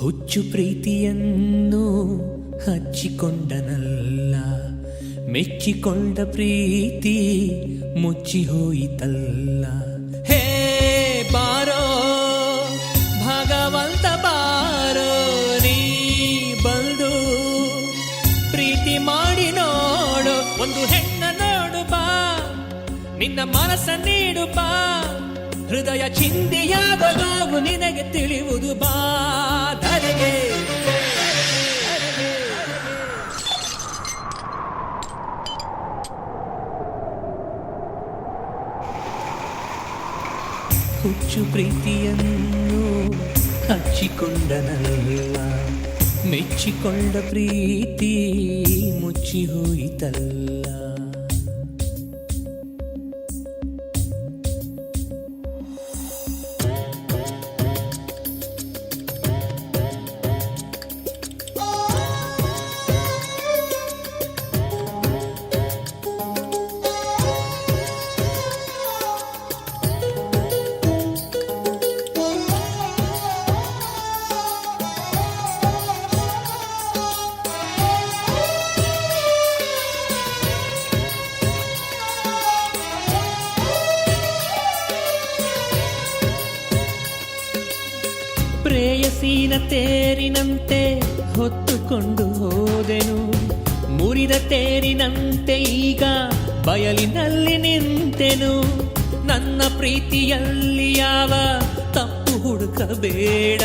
ಹುಚ್ಚು ಪ್ರೀತಿಯನ್ನು ಹಚ್ಚಿಕೊಂಡನಲ್ಲ, ಮೆಚ್ಚಿಕೊಂಡ ಪ್ರೀತಿ ಮುಚ್ಚಿ ಹೋಯಿತಲ್ಲ. ಹೇ ಬಾರೋ ಭಗವಂತ ಬಾರೋ, ನೀ ಬಂದು ಪ್ರೀತಿ ಮಾಡಿ ನೋಡು. ಒಂದು ಹೆಣ್ಣ ನೋಡು ಬಾ, ನಿನ್ನ ಮನಸ್ಸ ನೀಡು ಬಾ, ಹೃದಯ ಚಿಂತೆಯಾಗಲು ನಿನಗೆ ತಿಳಿಯುವುದು ಬಾ. ಧರೆಗೆ ಹುಚ್ಚು ಪ್ರೀತಿಯನ್ನು ಹಚ್ಚಿಕೊಂಡನಲ್ಲ, ಮೆಚ್ಚಿಕೊಂಡ ಪ್ರೀತಿ ಮುಚ್ಚಿ ಹೋಯಿತಲ್ಲ. ಪ್ರೇಯಸೀನ ತೇರಿನಂತೆ ಹೊತ್ತುಕೊಂಡು ಹೋದೆನು, ಮುರಿದ ತೇರಿನಂತೆ ಈಗ ಬಯಲಿನಲ್ಲಿ ನಿಂತೆನು. ನನ್ನ ಪ್ರೀತಿಯಲ್ಲಿ ಯಾವ ತಪ್ಪು ಹುಡುಕಬೇಡ,